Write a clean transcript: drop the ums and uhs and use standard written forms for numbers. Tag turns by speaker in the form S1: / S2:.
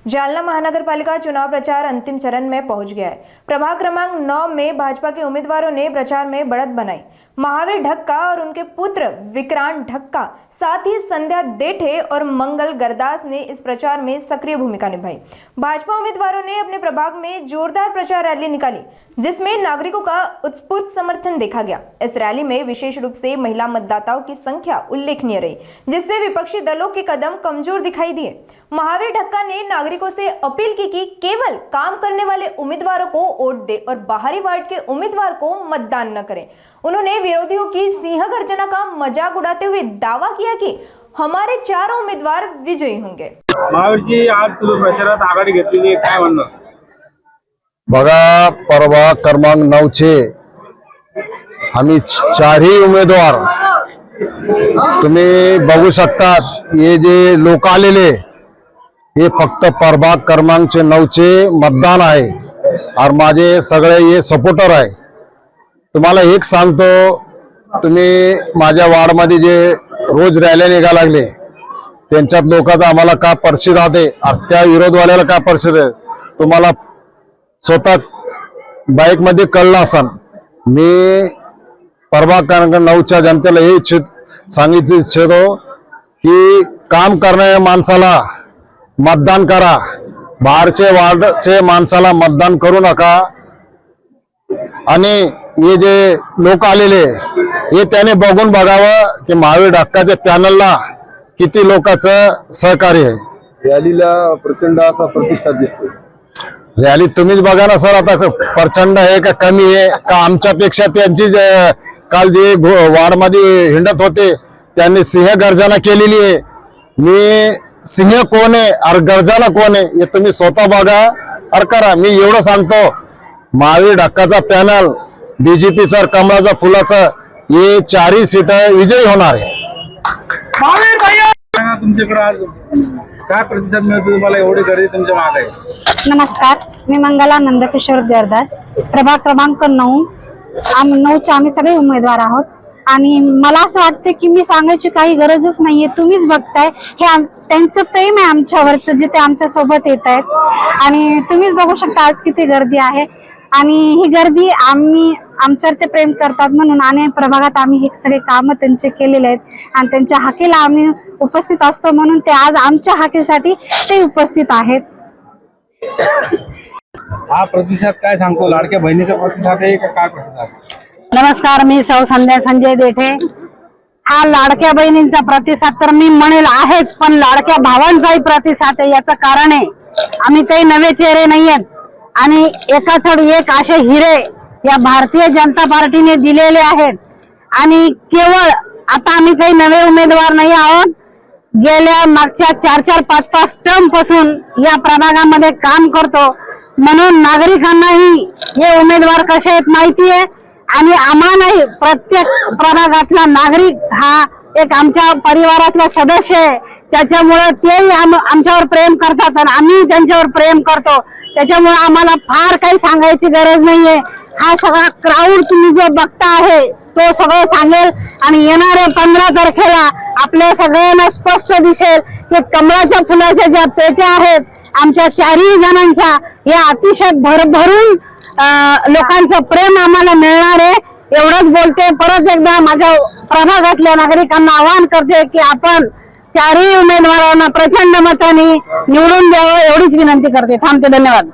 S1: जालना महानगरपालिका चुनाव प्रचार अंतिम चरण में पहुंच गया है। प्रभाग क्रमांक 9 में भाजपा के उम्मीदवारों ने प्रचार में बढ़त बनाई। महावीर ढक्का और उनके पुत्र विक्रांत ढक्का, साथ ही संध्या देठे और मंगल गरदास ने इस प्रचार में सक्रिय भूमिका निभाई। भाजपा उम्मीदवारों ने अपने प्रभाग में जोरदार प्रचार रैली निकाली, जिसमें नागरिकों का उत्स्फूर्त समर्थन देखा गया। इस रैली में विशेष रूप से महिला मतदाताओं की संख्या उल्लेखनीय रही, जिससे विपक्षी दलों के कदम कमजोर दिखाई दिए। महावीर ढक्का ने नागरिकों से अपील की कि केवल काम करने वाले उम्मीदवारों को वोट दे और बाहरी वार्ड के उम्मीदवार को मतदान न करें। उन्होंने विरोधियों की सिंह गर्जना का मजाक उड़ाते हुए दावा किया कि हमारे चारों उम्मीदवार विजयी होंगे।
S2: महावीरजी, आज तुम्ही प्रचारात आघाडी घेतलेली, काय म्हणणार?
S3: बघा, प्रभाग क्रमांक 9 चे आम्ही चारही उमेदवार तुम्ही बघू शकतात। हे जे लोक आलेले हे फक्त प्रभाग क्रमांक 9 चे मतदान आहे और माझे सगळे हे सपोर्टर आहे। तुम्हाला एक सांगतो, तुम्ही माझ्या वार्डमध्ये जे रोज रॅली निघा लागले त्यांच्यात लोकांचा आम्हाला का परिषद आहे और त्या विरोधवाल्याला का परिषद आहे तुम्हाला स्वतः बाईक मध्ये कळलं असेल। मी प्रभाग क्रमांक 9 च्या जनतेला हे सांगितलं इच्छितो की काम करणाऱ्या माणसाला मतदान करा, बाहेरचे वार्डचे माणसाला मतदान करू नका। आणि हे जे लोक आलेले हे त्याने बघून बघावं की महावीर ढक्काच्या पॅनलला किती लोकांचं सहकार्य आहे।
S4: रॅलीला प्रचंड असा प्रतिसाद दिसतो।
S3: रॅली तुम्हीच बघा ना सर, आता प्रचंड आहे का कमी आहे का? आमच्यापेक्षा त्यांची काल जे वार्डमध्ये हिंडत होते त्यांनी सिंह गर्जना केलेली आहे। मी सिंह कोण आहे और गर्जना कोण आहे हे तुम्ही स्वतः बघा और करा। मी एवढं सांगतो, महावीर ढक्काचा पॅनल, बीजेपीचा और कमळाचा फुलाचा हे चारही सीट विजयी होणार आहे।
S2: महावीर भैया, तुमच्याकडे आज काय प्रतिसाद मिळतो? तुम्हाला एवढी गर्दी तुमच्या मागे आहे?
S5: नमस्कार, मी मंगला नंदकिशोर गरदास, प्रभाग क्रमांक 9 आम्ही सगळे उमेदवार आहोत। आणि मला असं वाटतं की मी सांगायची काही गरजच नाहीये, तुम्हीच बघताय। हे त्यांचं प्रेम आहे आमच्यावरचं, जे ते आमच्या सोबत येत आहेत आणि तुम्हीच बघू शकता आज किती गर्दी आहे। आणि ही गर्दी आमच्यावर ते प्रेम करतात म्हणून आणि प्रभागात आम्ही हे सगळे काम त्यांचे केलेले आहेत आणि त्यांच्या हाकेला आम्ही उपस्थित असतो म्हणून ते आज आमच्या हाकेसाठी ते उपस्थित आहेत।
S2: हा प्रतिसाद काय सांगतो? लाडक्या बहिणीचा प्रतिसाद आहे का काय प्रतिसाद?
S5: नमस्कार, मी सौ संध्या संजय देठे। हा लाडक्या बहिणींचा प्रतिसाद तर मी म्हणेल आहेच, पण लाडक्या भावांचाही प्रतिसाद आहे। याचं कारण आहे आम्ही काही नवे चेहरे नाही आहेत आणि एकाचड एक असे हिरे या भारतीय जनता पार्टीने दिलेले आहेत। आणि केवळ आता आम्ही काही नवे उमेदवार नाही आहोत, गेल्या मागच्या 4-5 टर्म पासून या प्रभागामध्ये काम करतो म्हणून नागरिकांनाही हे उमेदवार कसे आहेत माहिती आहे आणि आम्हालाही प्रत्येक प्रभागातला नागरिक हा एक आमच्या परिवारातला सदस्य आहे। त्याच्यामुळे तेही आमच्यावर प्रेम करतात आणि आम्ही त्यांच्यावर प्रेम करतो। त्याच्यामुळे आम्हाला फार काही सांगायची गरज नाहीये। हा सगळा क्राऊड तुम्ही जो बघता आहे तो सगळं सांगेल आणि येणाऱ्या 15 तारखेला आपल्या सगळ्यांना स्पष्ट दिसेल की कमळाच्या फुलाच्या ज्या पेट्या आहेत आमच्या चारही जणांच्या या अतिशय भरभरून लोकांचं प्रेम आम्हाला मिळणार आहे। एवढंच बोलते, परत एकदा माझ्या प्रभागातल्या नागरिकांना आवाहन करते की आपण चारही उमेदवारांना प्रचंड मताने निवडून द्यावं, एवढीच विनंती करते। थांबते, धन्यवाद।